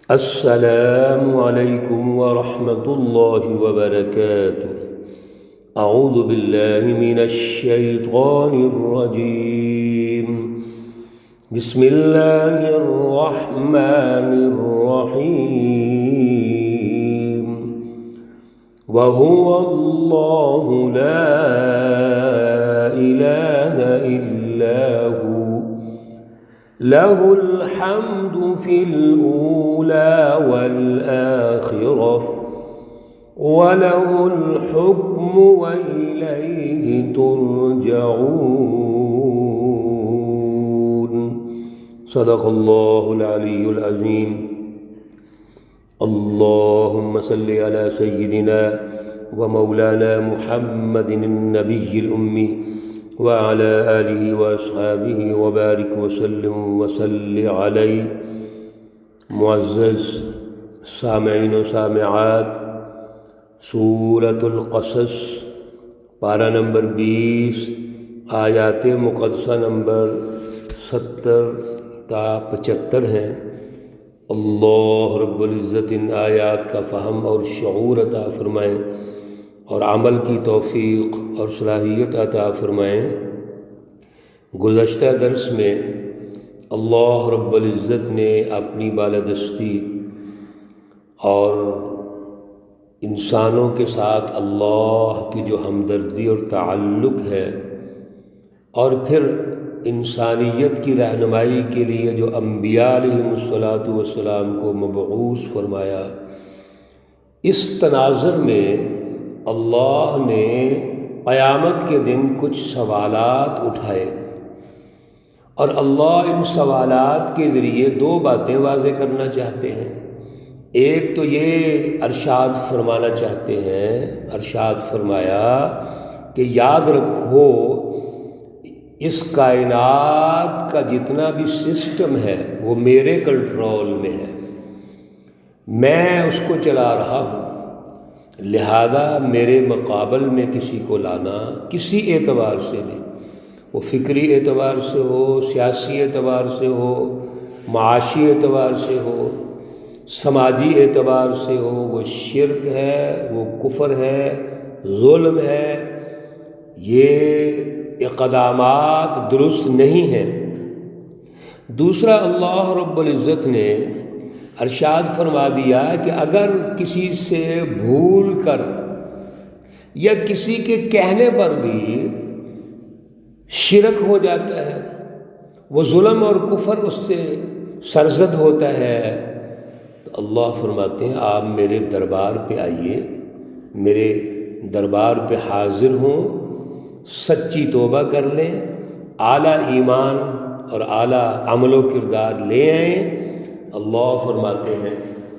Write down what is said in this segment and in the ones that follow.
السلام علیکم ورحمۃ اللہ وبرکاتہ۔ اعوذ باللہ من الشیطان الرجیم، بسم اللہ الرحمن الرحیم۔ وَهُوَ اللَّهُ لَا إِلَٰهَ إِلَّا هُوَ لَهُ الْحَمْدُ فِي الْأُولَى وَالْآخِرَةِ وَلَهُ الْحُكْمُ وَإِلَيْهِ تُرْجَعُونَ۔ صدق اللہ العلی العظیم۔ اللہم صلی علی سیدنا ومولانا محمد النبی الأمی وعلى آلہ واصحابہ وبارک وسلم وصلی علیہ۔ معزز سامعین و سامعات، سورۃ القصص پارہ نمبر 20، آیات مقدسہ نمبر 70 تا 75 ہیں۔ اللہ رب العزت ان آیات کا فہم اور شعور عطا فرمائیں اور عمل کی توفیق اور صلاحیت عطا فرمائیں۔ گزشتہ درس میں اللہ رب العزت نے اپنی بالادستی اور انسانوں کے ساتھ اللہ کی جو ہمدردی اور تعلق ہے، اور پھر انسانیت کی رہنمائی کے لیے جو انبیاء علیہم الصلاۃ والسلام کو مبعوث فرمایا، اس تناظر میں اللہ نے قیامت کے دن کچھ سوالات اٹھائے، اور اللہ ان سوالات کے ذریعے دو باتیں واضح کرنا چاہتے ہیں۔ ایک تو یہ ارشاد فرمانا چاہتے ہیں، ارشاد فرمایا کہ یاد رکھو اس کائنات کا جتنا بھی سسٹم ہے وہ میرے کنٹرول میں ہے، میں اس کو چلا رہا ہوں، لہذا میرے مقابل میں کسی کو لانا کسی اعتبار سے بھی، وہ فکری اعتبار سے ہو، سیاسی اعتبار سے ہو، معاشی اعتبار سے ہو، سماجی اعتبار سے ہو، وہ شرک ہے، وہ کفر ہے، ظلم ہے، یہ اقدامات درست نہیں ہیں۔ دوسرا، اللہ رب العزت نے ارشاد فرما دیا کہ اگر کسی سے بھول کر یا کسی کے کہنے پر بھی شرک ہو جاتا ہے، وہ ظلم اور کفر اس سے سرزد ہوتا ہے، تو اللہ فرماتے ہیں آپ میرے دربار پہ آئیے، میرے دربار پہ حاضر ہوں، سچی توبہ کر لیں، اعلیٰ ایمان اور اعلیٰ عمل و کردار لے آئیں، اللہ فرماتے ہیں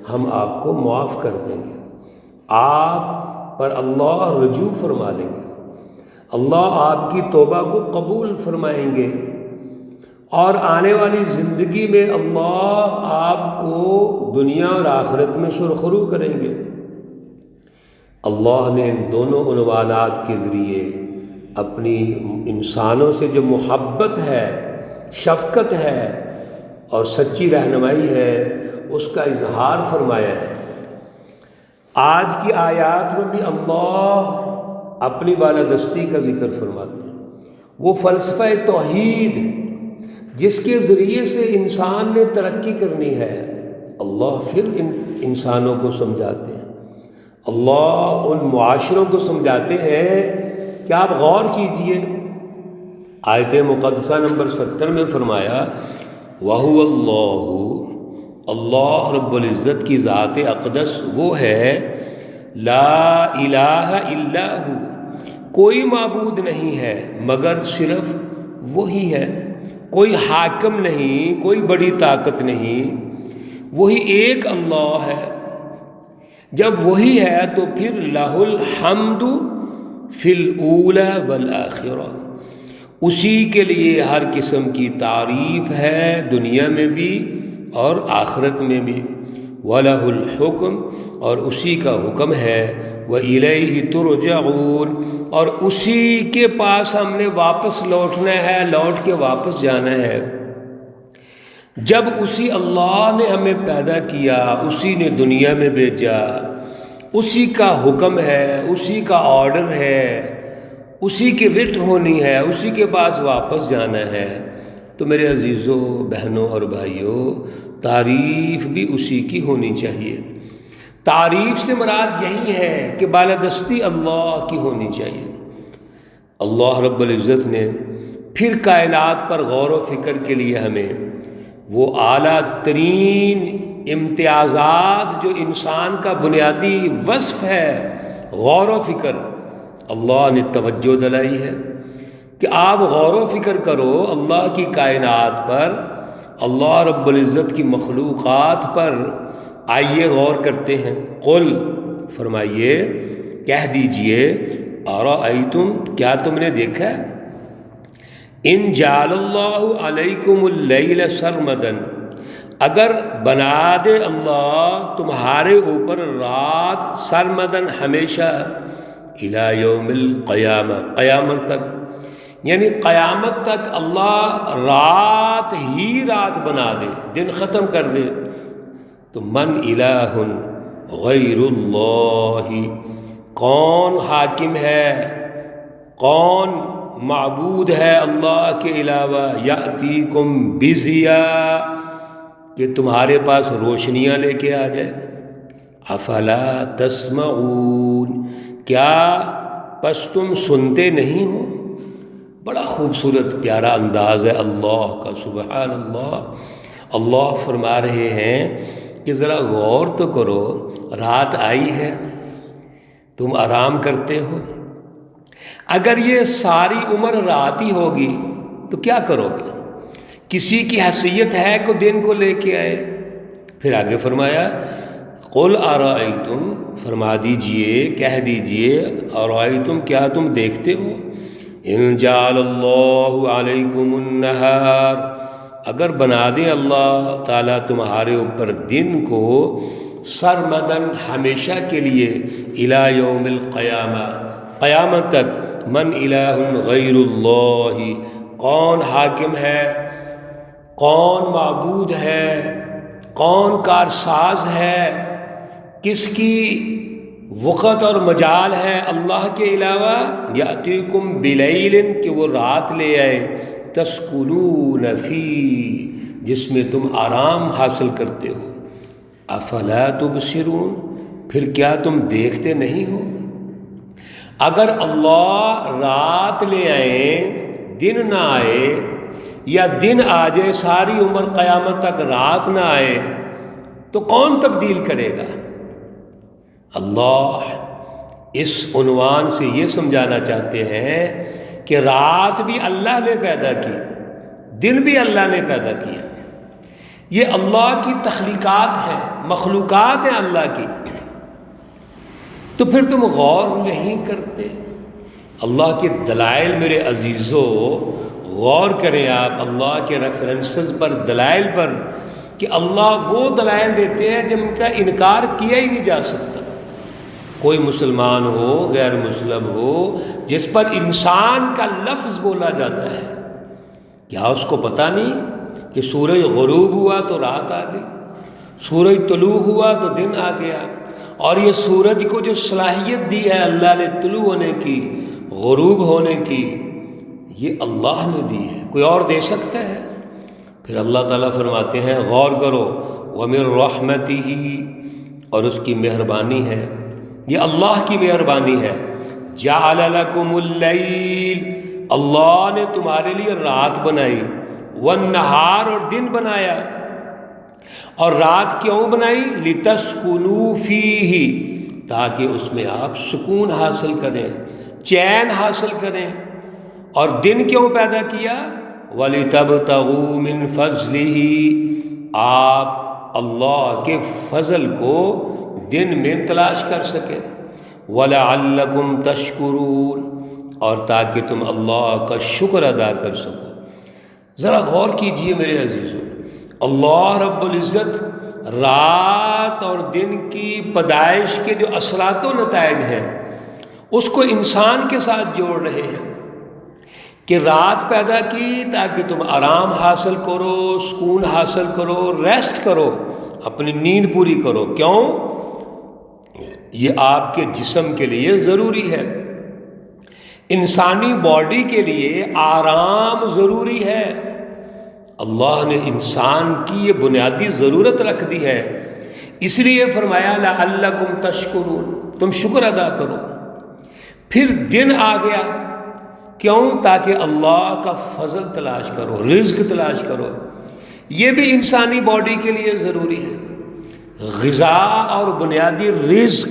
ہم آپ کو معاف کر دیں گے، آپ پر اللہ رجوع فرما لیں گے، اللہ آپ کی توبہ کو قبول فرمائیں گے، اور آنے والی زندگی میں اللہ آپ کو دنیا اور آخرت میں سرخرو کریں گے۔ اللہ نے ان دونوں عنوانات کے ذریعے اپنی انسانوں سے جو محبت ہے، شفقت ہے اور سچی رہنمائی ہے، اس کا اظہار فرمایا ہے۔ آج کی آیات میں بھی اللہ اپنی بالادستی کا ذکر فرماتے ہیں، وہ فلسفہ توحید جس کے ذریعے سے انسان نے ترقی کرنی ہے، اللہ پھر ان انسانوں کو سمجھاتے ہیں، اللہ ان معاشروں کو سمجھاتے ہیں کہ آپ غور کیجئے۔ آیت مقدسہ نمبر 70 میں فرمایا وَهُوَ اللَّهُ، اللہ رب العزت کی ذات اقدس وہ ہے، لا الہ الا ہو، کوئی معبود نہیں ہے مگر صرف وہی ہے، کوئی حاکم نہیں، کوئی بڑی طاقت نہیں، وہی ایک اللہ ہے۔ جب وہی ہے تو پھر لہ الحمد فی الاولی والآخرہ، اسی کے لیے ہر قسم کی تعریف ہے، دنیا میں بھی اور آخرت میں بھی۔ وَلَهُ الْحُكْمُ، اور اسی کا حکم ہے، وَإِلَيْهِ تُرْجَعُونَ، اور اسی کے پاس ہم نے واپس لوٹنا ہے، لوٹ کے واپس جانا ہے۔ جب اسی اللہ نے ہمیں پیدا کیا، اسی نے دنیا میں بھیجا، اسی کا حکم ہے، اسی کا آرڈر ہے، اسی کی رٹ ہونی ہے، اسی کے پاس واپس جانا ہے، تو میرے عزیزوں، بہنوں اور بھائیوں، تعریف بھی اسی کی ہونی چاہیے۔ تعریف سے مراد یہی ہے کہ بالادستی اللہ کی ہونی چاہیے۔ اللہ رب العزت نے پھر کائنات پر غور و فکر کے لیے ہمیں وہ اعلیٰ ترین امتیازات جو انسان کا بنیادی وصف ہے، غور و فکر، اللہ نے توجہ دلائی ہے کہ آپ غور و فکر کرو اللہ کی کائنات پر، اللہ رب العزت کی مخلوقات پر۔ آئیے غور کرتے ہیں۔ قل، فرمائیے، کہہ دیجئے، ارأیتم، کیا تم نے دیکھا ہے، ان جعل اللہ علیکم اللیل سرمدا، اگر بنا دے اللہ تمہارے اوپر رات سرمدن ہمیشہ، الی یوم القیامہ، قیامت تک، یعنی قیامت تک اللہ رات ہی رات بنا دے، دن ختم کر دے، تو من الہ غیر اللہ، کون حاکم ہے، کون معبود ہے اللہ کے علاوہ، یأتیکم بضیاء، کہ تمہارے پاس روشنیاں لے کے آ جائے، افلا تسمعون، کیا پس تم سنتے نہیں ہو؟ بڑا خوبصورت پیارا انداز ہے اللہ کا، سبحان اللہ۔ اللہ فرما رہے ہیں کہ ذرا غور تو کرو، رات آئی ہے، تم آرام کرتے ہو، اگر یہ ساری عمر رات ہی ہوگی تو کیا کرو گے؟ کسی کی حیثیت ہے کہ دن کو لے کے آئے؟ پھر آگے فرمایا، قل ارأیتم، فرما دیجئے، کہہ دیجئے، ارأیتم، کیا تم دیکھتے ہو، ان جعل اللہ علیکم النہار، اگر بنا دے اللہ تعالیٰ تمہارے اوپر دن کو سرمدن ہمیشہ کے لیے، الی یوم القیامہ، قیامت تک، من الہ غیر اللہ، کون حاکم ہے، کون معبود ہے، کون کارساز ہے، کس کی وقت اور مجال ہے اللہ کے علاوہ، یأتیکم بلیل، کہ وہ رات لے آئے، تسکنون فی، جس میں تم آرام حاصل کرتے ہو، افلا تبصرون، پھر کیا تم دیکھتے نہیں ہو؟ اگر اللہ رات لے آئے، دن نہ آئے، یا دن آ جائے ساری عمر قیامت تک رات نہ آئے، تو کون تبدیل کرے گا؟ اللہ اس عنوان سے یہ سمجھانا چاہتے ہیں کہ رات بھی اللہ نے پیدا کی، دن بھی اللہ نے پیدا کیا، یہ اللہ کی تخلیقات ہیں، مخلوقات ہیں اللہ کی، تو پھر تم غور نہیں کرتے؟ اللہ کے دلائل، میرے عزیزوں، غور کریں آپ اللہ کے ریفرنسز پر، دلائل پر، کہ اللہ وہ دلائل دیتے ہیں جن کا انکار کیا ہی نہیں جا سکتا۔ کوئی مسلمان ہو، غیر مسلم ہو، جس پر انسان کا لفظ بولا جاتا ہے، کیا اس کو پتہ نہیں کہ سورج غروب ہوا تو رات آ گئی، سورج طلوع ہوا تو دن آ گیا، اور یہ سورج کو جو صلاحیت دی ہے اللہ نے طلوع ہونے کی، غروب ہونے کی، یہ اللہ نے دی ہے، کوئی اور دے سکتا ہے؟ پھر اللہ تعالیٰ فرماتے ہیں، غور کرو، وَمِن رَحْمَتِهِ، اور اس کی مہربانی ہے، یہ اللہ کی مہربانی ہے، جَعَلَ لَكُمُ اللَّيْلَ، اللہ نے تمہارے لیے رات بنائی، وَالنَّهَارَ، اور دن بنایا، اور رات کیوں بنائی؟ لِتَسْكُنُوا فِيهِ، تاکہ اس میں آپ سکون حاصل کریں، چین حاصل کریں، اور دن کیوں پیدا کیا؟ وَلِتَبْتَغُوا مِن فَضْلِهِ، آپ اللہ کے فضل کو دن میں تلاش کر سکیں، وَلَعَلَّكُمْ تَشْكُرُونَ، اور تاکہ تم اللہ کا شکر ادا کر سکو۔ ذرا غور کیجئے میرے عزیزوں، اللہ رب العزت رات اور دن کی پیدائش کے جو اثرات و نتائج ہیں اس کو انسان کے ساتھ جوڑ رہے ہیں، کہ رات پیدا کی تاکہ تم آرام حاصل کرو، سکون حاصل کرو، ریسٹ کرو، اپنی نیند پوری کرو۔ کیوں؟ یہ آپ کے جسم کے لیے ضروری ہے، انسانی باڈی کے لیے آرام ضروری ہے۔ اللہ نے انسان کی یہ بنیادی ضرورت رکھ دی ہے، اس لیے فرمایا لعلکم تشکرون، تم شکر ادا کرو۔ پھر دن آ گیا، کیوں؟ تاکہ اللہ کا فضل تلاش کرو، رزق تلاش کرو۔ یہ بھی انسانی باڈی کے لیے ضروری ہے، غذا اور بنیادی رزق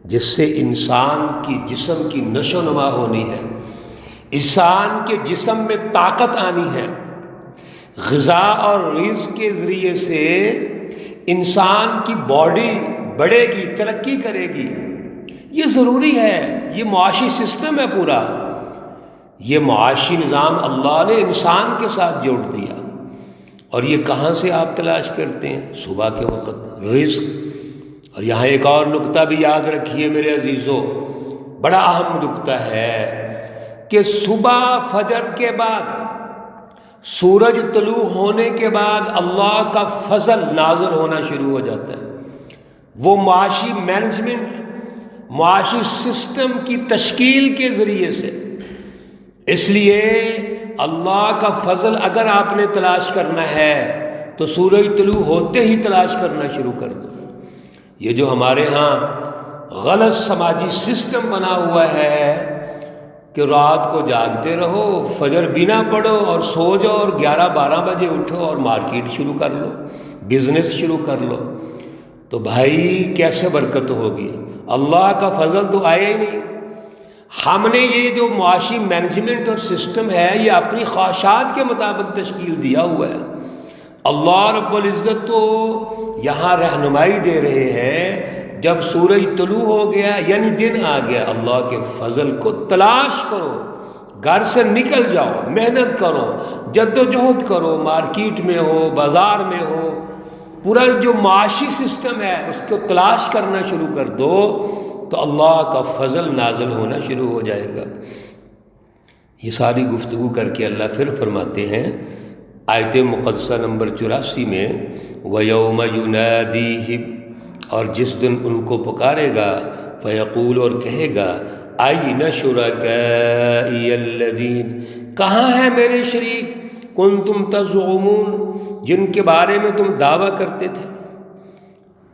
جس سے انسان کی جسم کی نشو و نما ہونی ہے، انسان کے جسم میں طاقت آنی ہے۔ غذا اور رزق کے ذریعے سے انسان کی باڈی بڑھے گی، ترقی کرے گی، یہ ضروری ہے۔ یہ معاشی سسٹم ہے پورا، یہ معاشی نظام اللہ نے انسان کے ساتھ جوڑ دیا۔ اور یہ کہاں سے آپ تلاش کرتے ہیں؟ صبح کے وقت رزق۔ اور یہاں ایک اور نقطہ بھی یاد رکھیے میرے عزیزو، بڑا اہم نقطہ ہے کہ صبح فجر کے بعد، سورج طلوع ہونے کے بعد اللہ کا فضل نازل ہونا شروع ہو جاتا ہے۔ وہ معاشی مینجمنٹ، معاشی سسٹم کی تشکیل کے ذریعے سے۔ اس لیے اللہ کا فضل اگر آپ نے تلاش کرنا ہے تو سورج طلوع ہوتے ہی تلاش کرنا شروع کر دو۔ یہ جو ہمارے ہاں غلط سماجی سسٹم بنا ہوا ہے کہ رات کو جاگتے رہو، فجر بھی نہ پڑھو اور سو جاؤ، اور 11-12 بجے اٹھو اور مارکیٹ شروع کر لو، بزنس شروع کر لو، تو بھائی کیسے برکت ہوگی؟ اللہ کا فضل تو آیا ہی نہیں۔ ہم نے یہ جو معاشی مینجمنٹ اور سسٹم ہے یہ اپنی خواہشات کے مطابق تشکیل دیا ہوا ہے۔ اللہ رب العزت تو یہاں رہنمائی دے رہے ہیں، جب سورج طلوع ہو گیا یعنی دن آ گیا، اللہ کے فضل کو تلاش کرو، گھر سے نکل جاؤ، محنت کرو، جد و جہد کرو، مارکیٹ میں ہو، بازار میں ہو، پورا جو معاشی سسٹم ہے اس کو تلاش کرنا شروع کر دو، تو اللہ کا فضل نازل ہونا شروع ہو جائے گا۔ یہ ساری گفتگو کر کے اللہ پھر فرماتے ہیں آیت مقدسہ نمبر 84 میں، وَيَوْمَ يُنَادِيهِمْ، اور جس دن ان کو پکارے گا، فَيَقُولُ، اور کہے گا، أَيْنَ شُرَكَائِيَ الَّذِينَ، کہاں ہیں میرے شریک، كُنْتُمْ تَزْعُمُونَ، جن کے بارے میں تم دعویٰ کرتے تھے۔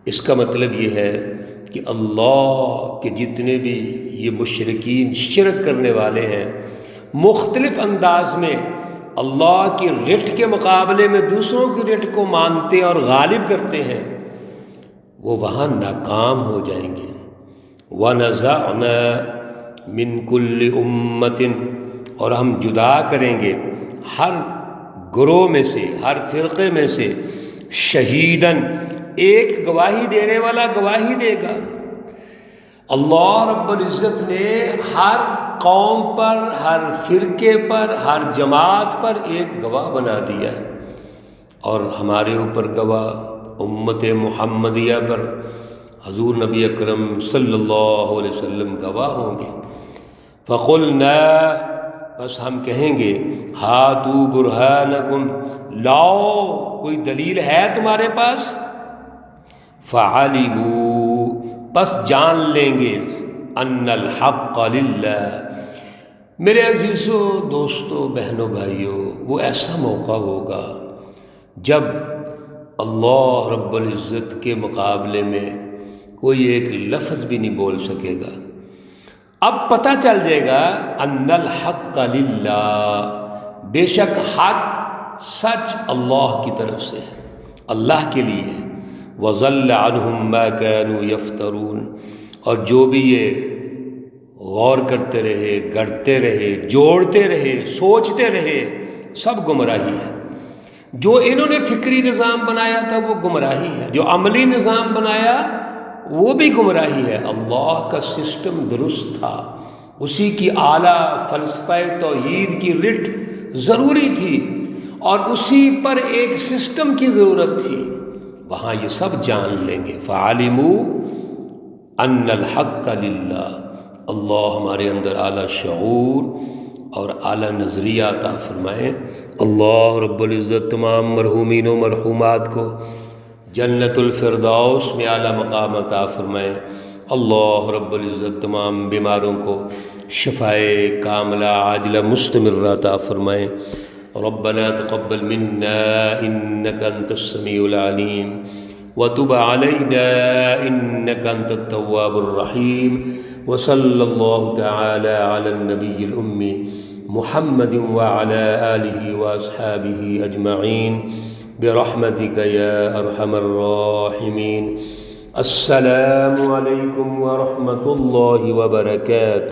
اس کا مطلب یہ ہے کہ اللہ کے جتنے بھی یہ مشرکین شرک کرنے والے ہیں، مختلف انداز میں اللہ کی رٹ کے مقابلے میں دوسروں کی رٹ کو مانتے اور غالب کرتے ہیں، وہ وہاں ناکام ہو جائیں گے۔ وَنَزَعْنَا مِن كُلِّ أُمَّةٍ، اور ہم جدا کریں گے ہر گروہ میں سے، ہر فرقے میں سے، شہیداً، ایک گواہی دینے والا گواہی دے گا۔ اللہ رب العزت نے ہر قوم پر، ہر فرقے پر، ہر جماعت پر ایک گواہ بنا دیا ہے، اور ہمارے اوپر گواہ امت محمدیہ پر حضور نبی اکرم صلی اللہ علیہ وسلم گواہ ہوں گے۔ فَقُلْنَا، بس ہم کہیں گے، ہاتوا برہانکم، لاؤ کوئی دلیل ہے تمہارے پاس۔ فعلموا، بس جان لیں گے، ان الحق للہ۔ میرے عزیزو، دوستو، بہنوں، بھائیو، وہ ایسا موقع ہوگا جب اللہ رب العزت کے مقابلے میں کوئی ایک لفظ بھی نہیں بول سکے گا۔ اب پتہ چل جائے گا ان الحق للہ، بے شک حق، سچ اللہ کی طرف سے ہے، اللہ کے لیے ہے۔ وَضَلَّ عَنْهُمْ مَا كَانُوا يَفْتَرُونَ، اور جو بھی یہ غور کرتے رہے، گڑتے رہے، جوڑتے رہے، سوچتے رہے، سب گمراہی ہے۔ جو انہوں نے فکری نظام بنایا تھا وہ گمراہی ہے، جو عملی نظام بنایا وہ بھی گمراہی ہے۔ اللہ کا سسٹم درست تھا، اسی کی اعلیٰ فلسفہ توحید کی رٹ ضروری تھی، اور اسی پر ایک سسٹم کی ضرورت تھی۔ وہاں یہ سب جان لیں گے۔ فعلموا ان الحق للہ، اللہ ہمارے اندر اعلیٰ شعور اور اعلیٰ نظریہ عطا فرمائیں۔ اللہ رب العزت تمام مرحومین و مرحومات کو جنت الفردوس میں اعلیٰ مقام عطا فرمائیں۔ اللہ رب العزت تمام بیماروں کو شفائے کاملہ عاجلہ مستمرہ عطا فرمائیں۔ ربنا تقبل منا انك انت السميع العليم وتب علينا انك انت التواب الرحيم وصلى الله تعالى على النبي الأمي محمد وعلى آله وأصحابه أجمعين برحمتك يا أرحم الراحمين۔ السلام عليكم ورحمة الله وبركاته۔